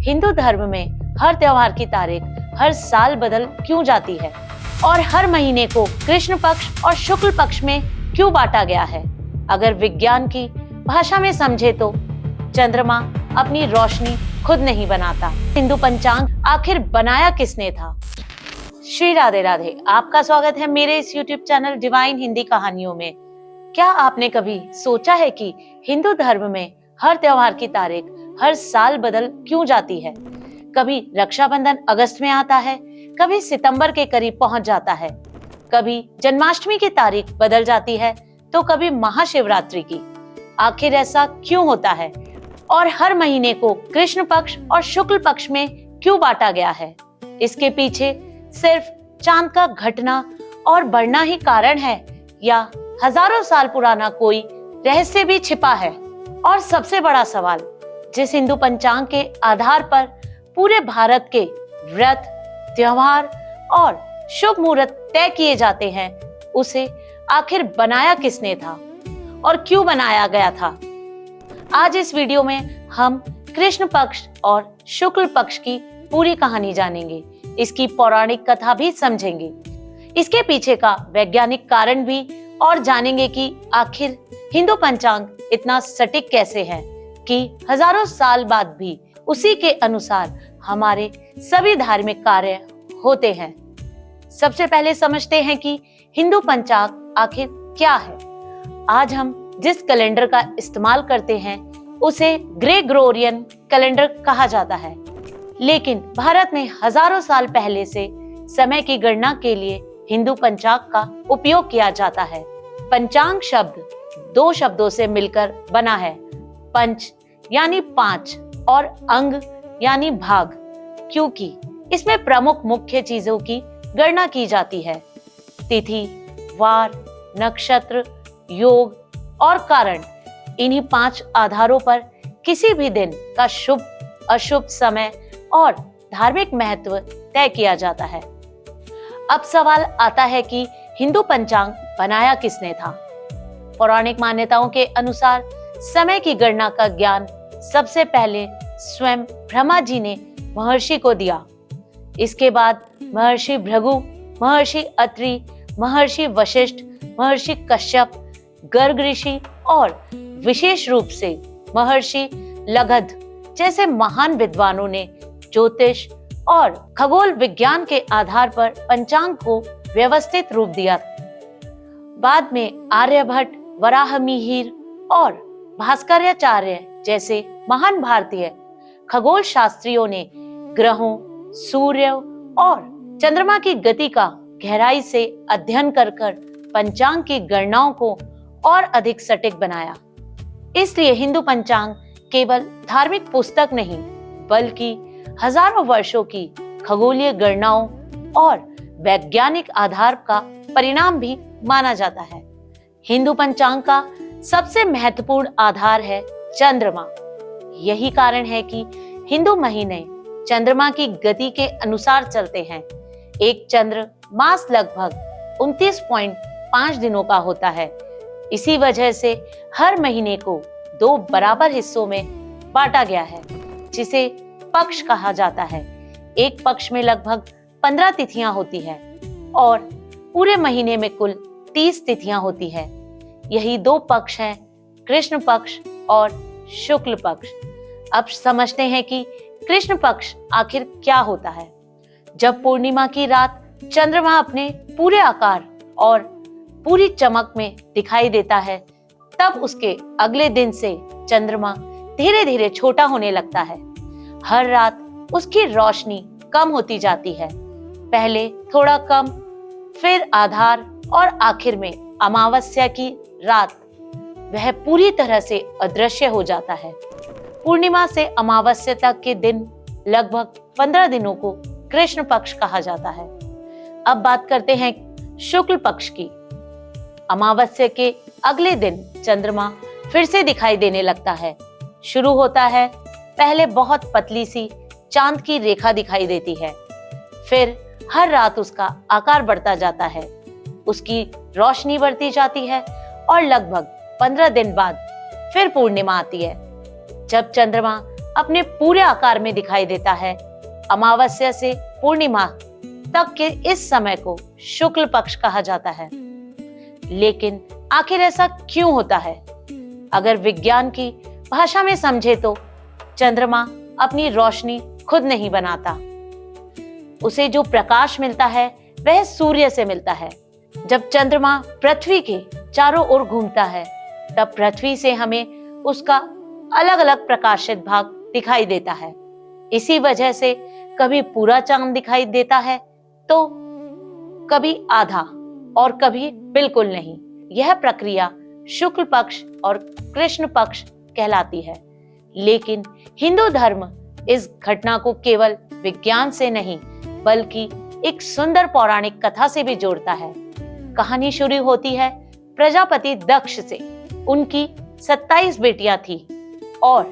हिंदू धर्म में हर त्योहार की तारीख हर साल बदल क्यों जाती है और हर महीने को कृष्ण पक्ष और शुक्ल पक्ष में क्यों बांटा गया है? अगर विज्ञान की भाषा में समझे तो चंद्रमा अपनी रोशनी खुद नहीं बनाता। हिंदू पंचांग आखिर बनाया किसने था? श्री राधे राधे, आपका स्वागत है मेरे इस YouTube चैनल डिवाइन हिंदी कहानियों में। क्या आपने कभी सोचा है कि हिंदू धर्म में हर त्योहार की तारीख हर साल बदल क्यों जाती है? कभी रक्षाबंधन अगस्त में आता है, कभी सितंबर के करीब पहुंच जाता है, कभी जन्माष्टमी की तारीख बदल जाती है तो कभी महाशिवरात्रि की। आखिर ऐसा क्यों होता है और हर महीने को कृष्ण पक्ष और शुक्ल पक्ष में क्यों बांटा गया है? इसके पीछे सिर्फ चांद का घटना और बढ़ना ही कारण है या हजारों साल पुराना कोई रहस्य भी छिपा है? और सबसे बड़ा सवाल, जिस हिंदू पंचांग के आधार पर पूरे भारत के व्रत, त्योहार और शुभ मुहूर्त तय किए जाते हैं, उसे आखिर बनाया किसने था और क्यों बनाया गया था? आज इस वीडियो में हम कृष्ण पक्ष और शुक्ल पक्ष की पूरी कहानी जानेंगे, इसकी पौराणिक कथा भी समझेंगे, इसके पीछे का वैज्ञानिक कारण भी, और जानेंगे कि आखिर हिंदू पंचांग इतना सटीक कैसे है कि हजारों साल बाद भी उसी के अनुसार हमारे सभी धार्मिक कार्य होते हैं। सबसे पहले समझते हैं कि हिंदू पंचांग आखिर क्या है। आज हम जिस कैलेंडर का इस्तेमाल करते हैं उसे ग्रेगोरियन कैलेंडर कहा जाता है, लेकिन भारत में हजारों साल पहले से समय की गणना के लिए हिंदू पंचांग का उपयोग किया जाता है। पंचांग शब्द दो शब्दों से मिलकर बना है, पंच यानी पांच और अंग यानी भाग, क्योंकि इसमें प्रमुख मुख्य चीजों की गणना की जाती है। तिथि, वार, नक्षत्र, योग और कारण, इन्हीं पांच आधारों पर किसी भी दिन का शुभ अशुभ समय और धार्मिक महत्व तय किया जाता है। अब सवाल आता है कि हिंदू पंचांग बनाया किसने था? पौराणिक मान्यताओं के अनुसार समय की गणना का ज्ञान सबसे पहले स्वयं ब्रह्मा जी ने महर्षि को दिया। इसके बाद महर्षि भृगु, महर्षि अत्रि, महर्षि वशिष्ठ, महर्षि कश्यप, गर्ग ऋषि और विशेष रूप से महर्षि लगध जैसे महान विद्वानों ने ज्योतिष और खगोल विज्ञान के आधार पर पंचांग को व्यवस्थित रूप दिया। बाद में आर्यभट्ट, वराहमिहिर और भास्कराचार्य जैसे महान भारतीय खगोल शास्त्रियों ने ग्रहों, सूर्य और चंद्रमा की गति का गहराई से अध्ययन कर पंचांग की गणनाओं को और अधिक सटीक बनाया। इसलिए हिंदू पंचांग केवल धार्मिक पुस्तक नहीं, बल्कि हजारों वर्षों की खगोलीय गणनाओं और वैज्ञानिक आधार का परिणाम भी माना जाता है। हिंदू पंचांग का सबसे महत्वपूर्ण आधार है चंद्रमा। यही कारण है कि हिंदू महीने चंद्रमा की गति के अनुसार चलते हैं। एक चंद्र मास लगभग 29.5 दिनों का होता है। इसी वजह से हर महीने को दो बराबर हिस्सों में बांटा गया है, जिसे पक्ष कहा जाता है। एक पक्ष में लगभग 15 तिथियां होती है और पूरे महीने में कुल 30 तिथियां होती है। यही दो पक्ष हैं, कृष्ण पक्ष और शुक्ल पक्ष। अब समझते हैं कि कृष्ण पक्ष आखिर क्या होता है। जब पूर्णिमा की रात चंद्रमा अपने पूरे आकार और पूरी चमक में दिखाई देता है, तब उसके अगले दिन से चंद्रमा धीरे धीरे छोटा होने लगता है। हर रात उसकी रोशनी कम होती जाती है, पहले थोड़ा कम, फिर आधार और आखिर में अमावस्या की रात वह पूरी तरह से अदृश्य हो जाता है। पूर्णिमा से अमावस्या तक के दिन लगभग 15 दिनों को कृष्ण पक्ष कहा जाता है। अब बात करते हैं शुक्ल पक्ष की। अमावस्या के अगले दिन चंद्रमा फिर से दिखाई देने लगता है। शुरू होता है, पहले बहुत पतली सी चांद की रेखा दिखाई देती है, फिर हर रात उसका आकार बढ़ता जाता है, उसकी रोशनी बढ़ती जाती है और लगभग 15 दिन बाद फिर पूर्णिमा आती है। जब चंद्रमा अपने पूरे आकार में दिखाई देता है। अमावस्या से पूर्णिमा तक के इस समय को शुक्ल पक्ष कहा जाता है। लेकिन आखिर ऐसा क्यों होता है? अगर विज्ञान की भाषा में समझे तो चंद्रमा अपनी रोशनी खुद नहीं बनाता। उसे जो प्रकाश मिलता है वह सूर्य से मिलता है। जब चंद्रमा पृथ्वी के चारों ओर घूमता है तब पृथ्वी से हमें उसका अलग अलग प्रकाशित भाग दिखाई देता है। इसी वजह से कभी पूरा चांद दिखाई देता है तो कभी आधा और कभी बिल्कुल नहीं। यह प्रक्रिया शुक्ल पक्ष और कृष्ण पक्ष कहलाती है। लेकिन हिंदू धर्म इस घटना को केवल विज्ञान से नहीं बल्कि एक सुंदर पौराणिक कथा से भी जोड़ता है। कहानी शुरू होती है प्रजापति दक्ष से। उनकी 27 बेटियां थी और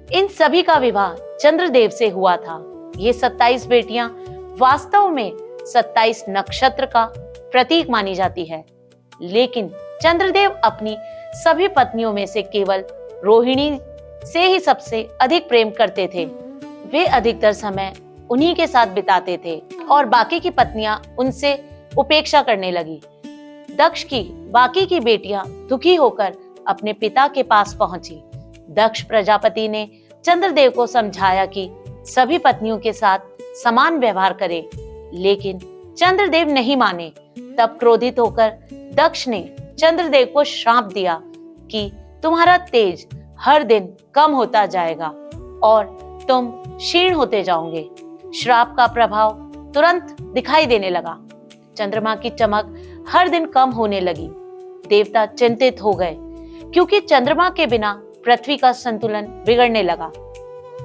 इन सभी का विवाह चंद्रदेव से हुआ था। ये 27 बेटियां वास्तव में 27 नक्षत्र का प्रतीक मानी जाती है। लेकिन चंद्रदेव अपनी सभी पत्नियों में से केवल रोहिणी से ही सबसे अधिक प्रेम करते थे। वे अधिकतर समय उन्हीं के साथ बिताते थे और बाकी की पत्नियां उनसे उपेक्षा करने लगी। दक्ष की बाकी की बेटियां दुखी होकर अपने पिता के पास पहुंची। दक्ष प्रजापति ने चंद्रदेव को समझाया कि सभी पत्नियों के साथ समान व्यवहार करें, लेकिन चंद्रदेव नहीं माने। तब क्रोधित होकर दक्ष ने चंद्रदेव को श्राप दिया कि तुम्हारा तेज हर दिन कम होता जाएगा और तुम क्षीण होते जाओगे। श्राप का प्रभाव तुरंत दिखाई देने लगा। चंद्रमा की चमक हर दिन कम होने लगी। देवता चिंतित हो गए क्योंकि चंद्रमा के बिना पृथ्वी का संतुलन बिगड़ने लगा।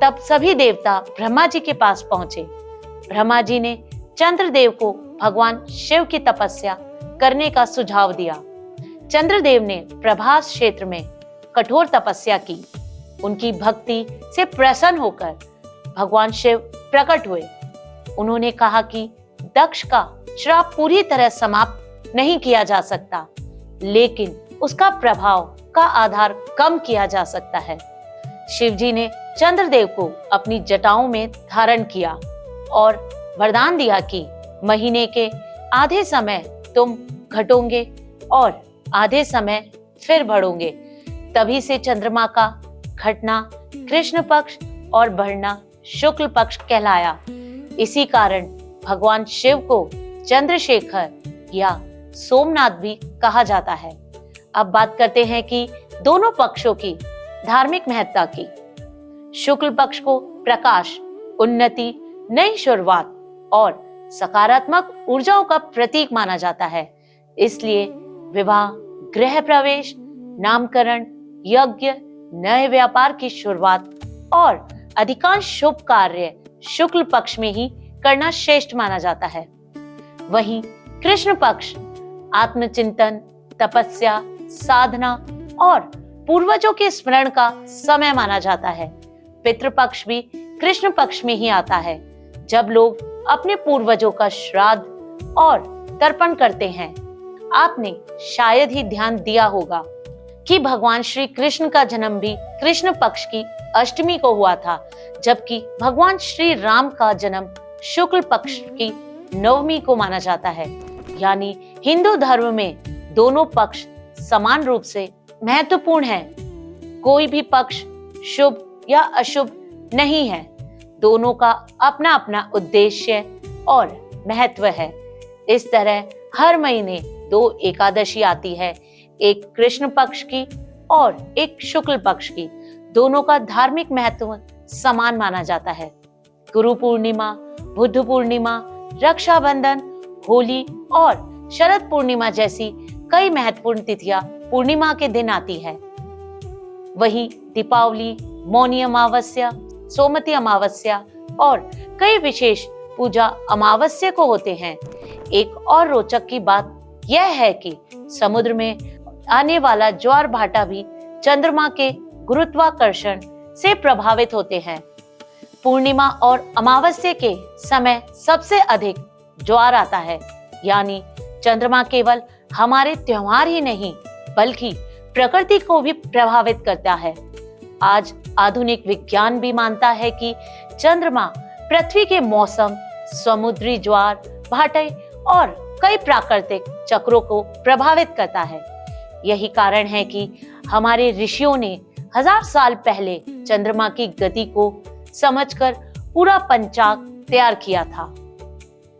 तब सभी देवता ब्रह्मा जी के पास पहुंचे। ब्रह्मा जी ने चंद्रदेव को भगवान शिव की तपस्या करने का सुझाव दिया। चंद्रदेव ने प्रभास क्षेत्र में कठोर तपस्या की। उनकी भक्ति से प्रसन्न होकर भगवान शिव प्रकट हुए। उन्होंने कहा कि दक्ष का श्राप पूरी तरह समाप्त नहीं किया जा सकता, लेकिन उसका प्रभाव का आधार कम किया जा सकता है। शिव जी ने चंद्रदेव को अपनी जटाओं में धारण किया और वरदान दिया कि महीने के आधे समय तुम घटोगे और आधे समय फिर बढ़ोगे। तभी से चंद्रमा का घटना कृष्ण पक्ष और बढ़ना शुक्ल पक्ष कहलाया। इसी कारण भगवान शिव को चंद्रशेखर या सोमनाथ भी कहा जाता है। अब बात करते हैं कि दोनों पक्षों की धार्मिक महत्ता की। शुक्ल पक्ष को प्रकाश, उन्नति, नई शुरुआत और सकारात्मक ऊर्जाओं का प्रतीक माना जाता है। इसलिए विवाह, गृह प्रवेश, नामकरण, यज्ञ, नए व्यापार की शुरुआत और अधिकांश शुभ कार्य शुक्ल पक्ष में ही करना श्रेष्ठ माना जाता है। वहीं कृष्ण पक्ष आत्मचिंतन, तपस्या, साधना और पूर्वजों के स्मरण का समय माना जाता है। पितृपक्ष भी कृष्ण पक्ष में ही आता है, जब लोग अपने पूर्वजों का श्राद्ध और तर्पण करते हैं। आपने शायद ही ध्यान दिया होगा कि भगवान श्री कृष्ण का जन्म भी कृष्ण पक्ष की अष्टमी को हुआ था, जबकि भगवान श्री राम का जन्म शुक्ल पक्ष की नवमी को माना जाता है। यानी हिंदू धर्म में दोनों पक्ष समान रूप से महत्वपूर्ण हैं। कोई भी पक्ष शुभ या अशुभ नहीं है। दोनों का अपना अपना उद्देश्य और महत्व है। इस तरह हर महीने 2 एकादशी आती है, एक कृष्ण पक्ष की और एक शुक्ल पक्ष की। दोनों का धार्मिक महत्व समान माना जाता है। गुरु पूर्णिमा, बुद्ध पूर्णिमा, रक्षाबंधन, होली और शरद पूर्णिमा जैसी कई महत्वपूर्ण तिथियां पूर्णिमा के दिन आती है। वहीं दीपावली, मौनी अमावस्या, सोमवती अमावस्या और कई विशेष पूजा अमावस्या को होते हैं। एक और रोचक की बात यह है कि समुद्र में आने वाला ज्वार भाटा भी चंद्रमा के गुरुत्वाकर्षण से प्रभावित होते हैं। पूर्णिमा और अमावस्या के समय सबसे अधिक ज्वार आता है। यानी चंद्रमा केवल हमारे त्योहार ही नहीं बल्कि प्रकृति को भी प्रभावित करता है। आज आधुनिक विज्ञान भी मानता है कि चंद्रमा पृथ्वी के मौसम, समुद्री ज्वार भाटे और कई प्राकृतिक चक्रों को प्रभावित करता है। यही कारण है कि हमारे ऋषियों ने 1000 साल पहले चंद्रमा की गति को समझकर पूरा पंचांग तैयार किया था।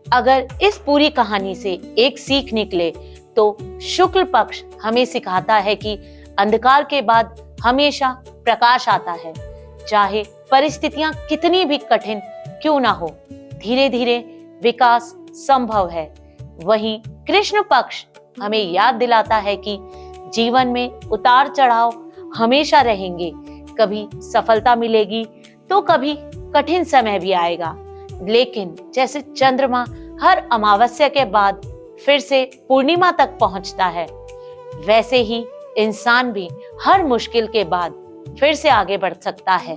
अगर इस पूरी कहानी से एक सीख निकले तो शुक्ल पक्ष हमें सिखाता है कि अंधकार के बाद हमेशा प्रकाश आता है, चाहे परिस्थितियां कितनी भी कठिन क्यों ना हो। धीरे धीरे विकास संभव है। वहीं कृष्ण पक्ष हमें याद दिलाता है कि जीवन में उतार चढ़ाव हमेशा रहेंगे। कभी सफलता मिलेगी तो कभी कठिन समय भी आएगा, लेकिन जैसे चंद्रमा हर अमावस्या के बाद फिर से पूर्णिमा तक पहुंचता है, वैसे ही इंसान भी हर मुश्किल के बाद फिर से आगे बढ़ सकता है।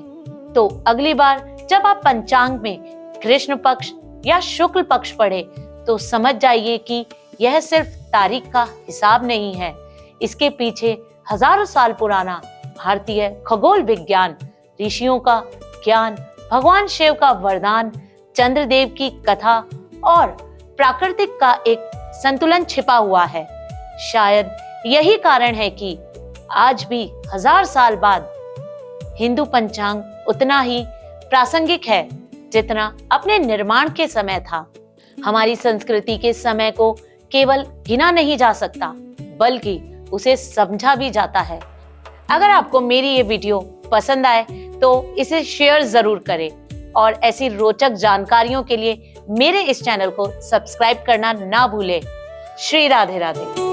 तो अगली बार जब आप पंचांग में कृष्ण पक्ष या शुक्ल पक्ष पढ़े तो समझ जाइए कि यह सिर्फ तारीख का हिसाब नहीं है, इसके पीछे हजारों साल पुराना भारतीय खगोल विज्ञान, ऋषियों का ज्ञान, भगवान शिव का वरदान, चंद्रदेव की कथा और प्राकृतिक का एक संतुलन छिपा हुआ है। शायद यही कारण है कि आज भी 1000 साल बाद हिंदू पंचांग उतना ही प्रासंगिक है जितना अपने निर्माण के समय था। हमारी संस्कृति के समय को केवल गिना नहीं जा सकता, बल्कि उसे समझा भी जाता है। अगर आपको मेरी ये वीडियो पसंद आए तो इसे शेयर जरूर करें और ऐसी रोचक जानकारियों के लिए मेरे इस चैनल को सब्सक्राइब करना ना भूलें। श्री राधे राधे।